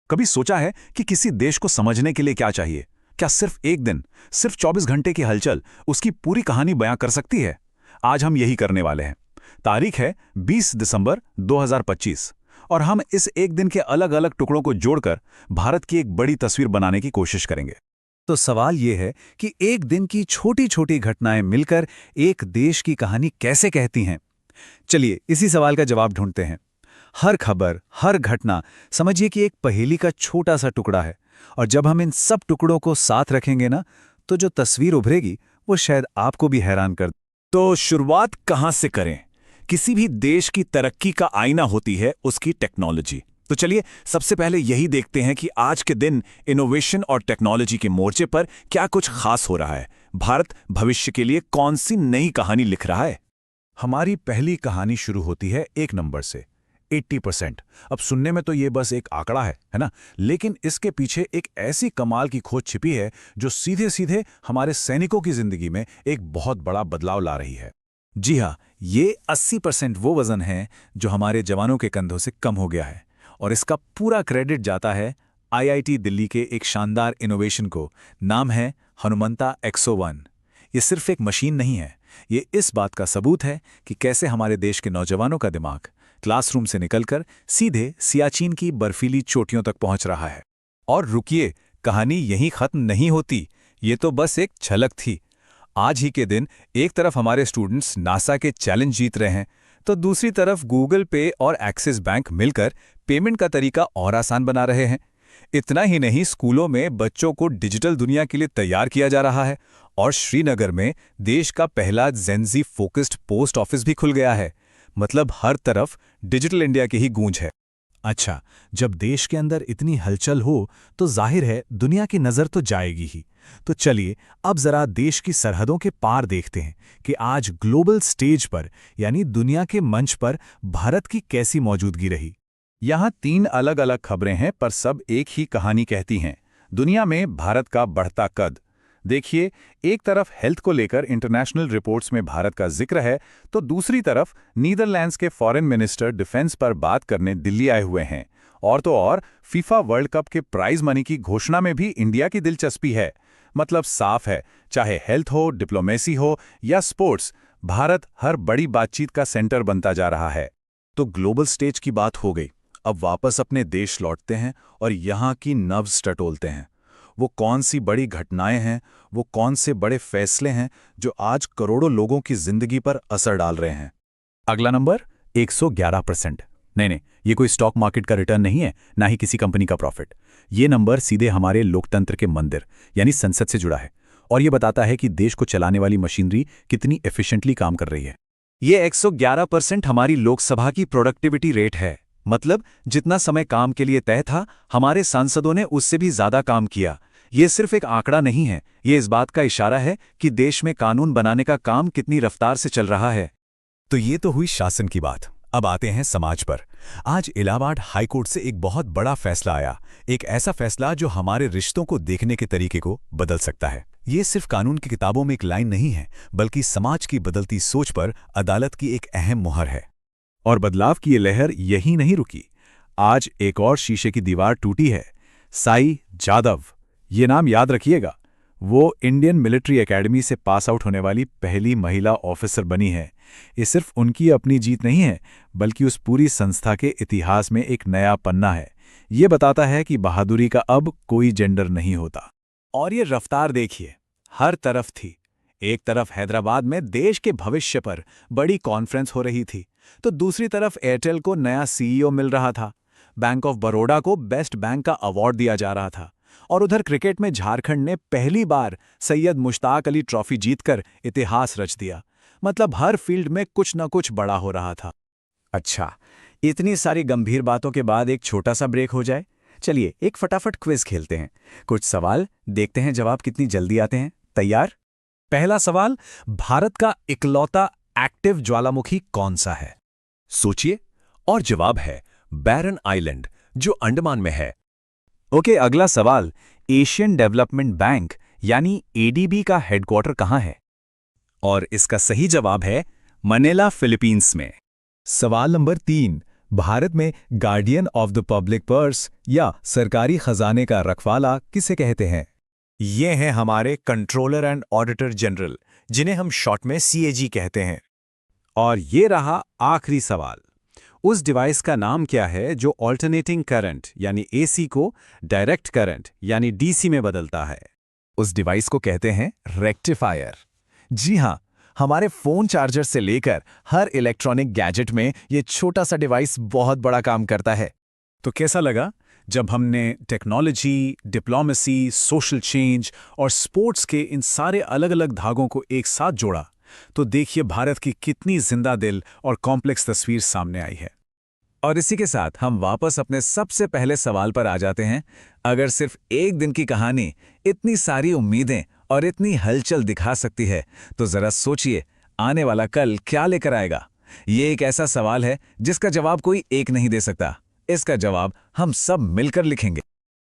कभी सोचा है कि किसी देश को समझने के लिए क्या चाहिए? क्या सिर्फ एक दिन, सिर्फ 24 घंटे की हलचल उसकी पूरी कहानी बयां कर सकती है? आज हम यही करने वाले हैं। तारीख है 20 दिसंबर 2025 और हम इस एक दिन के अलग अलग टुकड़ों को जोड़कर भारत की एक बड़ी तस्वीर बनाने की कोशिश करेंगे। तो सवाल ये है कि एक दिन की छोटी छोटी घटनाएं मिलकर एक देश की कहानी कैसे कहती हैं? चलिए इसी सवाल का जवाब ढूंढते हैं। हर खबर, हर घटना समझिए कि एक पहेली का छोटा सा टुकड़ा है, और जब हम इन सब टुकड़ों को साथ रखेंगे ना, तो जो तस्वीर उभरेगी वो शायद आपको भी हैरान कर दे। तो शुरुआत कहां से करें? किसी भी देश की तरक्की का आईना होती है उसकी टेक्नोलॉजी। तो चलिए सबसे पहले यही देखते हैं कि आज के दिन इनोवेशन और टेक्नोलॉजी के मोर्चे पर क्या कुछ खास हो रहा है। भारत भविष्य के लिए कौन सी नई कहानी लिख रहा है? हमारी पहली कहानी शुरू होती है एक नंबर से, 80%। अब सुनने में तो ये बस एक आंकड़ा है ना? लेकिन इसके पीछे एक ऐसी कमाल की खोज छिपी है जो सीधे सीधे हमारे सैनिकों की जिंदगी में एक बहुत बड़ा बदलाव ला रही है। जी हाँ, ये 80% वो वजन है जो हमारे जवानों के कंधों से कम हो गया है, और इसका पूरा क्रेडिट जाता है आईआईटी दिल्ली के एक शानदार इनोवेशन को। नाम है हनुमंता X01। ये सिर्फ एक मशीन नहीं है, ये इस बात का सबूत है कि कैसे हमारे देश के नौजवानों का दिमाग क्लासरूम से निकलकर सीधे सियाचिन की बर्फीली चोटियों तक पहुंच रहा है। और रुकिए, कहानी यहीं खत्म नहीं होती। ये तो बस एक झलक थी। आज ही के दिन एक तरफ हमारे स्टूडेंट्स नासा के चैलेंज जीत रहे हैं, तो दूसरी तरफ गूगल पे और एक्सिस बैंक मिलकर पेमेंट का तरीका और आसान बना रहे हैं। इतना ही नहीं, स्कूलों में बच्चों को डिजिटल दुनिया के लिए तैयार किया जा रहा है, और श्रीनगर में देश का पहला जेनजी फोकस्ड पोस्ट ऑफिस भी खुल गया है। मतलब हर तरफ डिजिटल इंडिया की ही गूंज है। अच्छा, जब देश के अंदर इतनी हलचल हो तो जाहिर है दुनिया की नज़र तो जाएगी ही। तो चलिए अब जरा देश की सरहदों के पार देखते हैं कि आज ग्लोबल स्टेज पर, यानी दुनिया के मंच पर, भारत की कैसी मौजूदगी रही। यहाँ 3 अलग अलग खबरें हैं, पर सब एक ही कहानी कहती हैं। दुनिया में भारत का बढ़ता कद। देखिए, एक तरफ हेल्थ को लेकर इंटरनेशनल रिपोर्ट्स में भारत का जिक्र है, तो दूसरी तरफ नीदरलैंड्स के फॉरेन मिनिस्टर डिफेंस पर बात करने दिल्ली आए हुए हैं। और तो और फीफा वर्ल्ड कप के प्राइज मनी की घोषणा में भी इंडिया की दिलचस्पी है। मतलब साफ है, चाहे हेल्थ हो, डिप्लोमेसी हो या स्पोर्ट्स, भारत हर बड़ी बातचीत का सेंटर बनता जा रहा है। तो ग्लोबल स्टेज की बात हो गई, अब वापस अपने देश लौटते हैं और यहाँ की नब्ज टटोलते हैं। वो कौन सी बड़ी घटनाएं हैं, वो कौन से बड़े फैसले हैं जो आज करोड़ों लोगों की जिंदगी पर असर डाल रहे हैं? अगला नंबर 111%। नहीं, ये कोई स्टॉक मार्केट का रिटर्न नहीं है, ना ही किसी कंपनी का प्रॉफिट। ये नंबर सीधे हमारे लोकतंत्र के मंदिर यानी संसद से जुड़ा है, और ये बताता है कि देश को चलाने वाली मशीनरी कितनी एफिशिएंटली काम कर रही है। ये 111% हमारी लोकसभा की प्रोडक्टिविटी रेट है। मतलब जितना समय काम के लिए तय था, हमारे सांसदों ने उससे भी ज्यादा काम किया। ये सिर्फ एक आंकड़ा नहीं है, ये इस बात का इशारा है कि देश में कानून बनाने का काम कितनी रफ्तार से चल रहा है। तो ये तो हुई शासन की बात। अब आते हैं समाज पर। आज इलाहाबाद हाईकोर्ट से एक बहुत बड़ा फैसला आया, एक ऐसा फैसला जो हमारे रिश्तों को देखने के तरीके को बदल सकता है। ये सिर्फ कानून की किताबों में एक लाइन नहीं है, बल्कि समाज की बदलती सोच पर अदालत की एक अहम मुहर है। और बदलाव की ये लहर यहीं नहीं रुकी। आज एक और शीशे की दीवार टूटी है। साई जादव, ये नाम याद रखिएगा। वो इंडियन मिलिट्री एकेडमी से पास आउट होने वाली पहली महिला ऑफिसर बनी है। ये सिर्फ उनकी अपनी जीत नहीं है, बल्कि उस पूरी संस्था के इतिहास में एक नया पन्ना है। ये बताता है कि बहादुरी का अब कोई जेंडर नहीं होता। और ये रफ्तार देखिए, हर तरफ थी। एक तरफ हैदराबाद में देश के भविष्य पर बड़ी कॉन्फ्रेंस हो रही थी, तो दूसरी तरफ एयरटेल को नया सीईओ मिल रहा था, बैंक ऑफ बड़ौदा को बेस्ट बैंक का अवार्ड दिया जा रहा था, और उधर क्रिकेट में झारखंड ने पहली बार सैयद मुश्ताक अली ट्रॉफी जीतकर इतिहास रच दिया। मतलब हर फील्ड में कुछ न कुछ बड़ा हो रहा था। अच्छा, इतनी सारी गंभीर बातों के बाद एक छोटा सा ब्रेक हो जाए। चलिए एक फटाफट क्विज खेलते हैं। कुछ सवाल, देखते हैं जवाब कितनी जल्दी आते हैं। तैयार? पहला सवाल, भारत का इकलौता एक्टिव ज्वालामुखी कौन सा है? सोचिए, और जवाब है बैरन आइलैंड, जो अंडमान में है। ओके, अगला सवाल, एशियन डेवलपमेंट बैंक यानी एडीबी का हेडक्वार्टर कहाँ है? और इसका सही जवाब है मनीला, फिलीपींस में। सवाल नंबर 3, भारत में guardian of the public purse या सरकारी खजाने का रखवाला किसे कहते हैं? ये हैं हमारे कंट्रोलर एंड ऑडिटर जनरल, जिन्हें हम शॉर्ट में CAG कहते हैं। और ये रहा आखिरी सवाल, उस डिवाइस का नाम क्या है जो ऑल्टरनेटिंग करंट यानी AC को डायरेक्ट करंट यानी DC में बदलता है? उस डिवाइस को कहते हैं रेक्टिफायर। जी हाँ, हमारे फोन चार्जर से लेकर हर इलेक्ट्रॉनिक गैजेट में ये छोटा सा डिवाइस बहुत बड़ा काम करता है। तो कैसा लगा जब हमने टेक्नोलॉजी, डिप्लोमेसी, सोशल चेंज और स्पोर्ट्स के इन सारे अलग-अलग धागों को एक साथ जोड़ा? तो देखिए भारत की कितनी जिंदा दिल और कॉम्प्लेक्स तस्वीर सामने आई है। और इसी के साथ हम वापस अपने सबसे पहले सवाल पर आ जाते हैं। अगर सिर्फ एक दिन की कहानी इतनी सारी उम्मीदें और इतनी हलचल दिखा सकती है, तो जरा सोचिए आने वाला कल क्या लेकर आएगा। ये एक ऐसा सवाल है जिसका जवाब कोई एक नहीं दे सकता। इसका जवाब हम सब मिलकर लिखेंगे।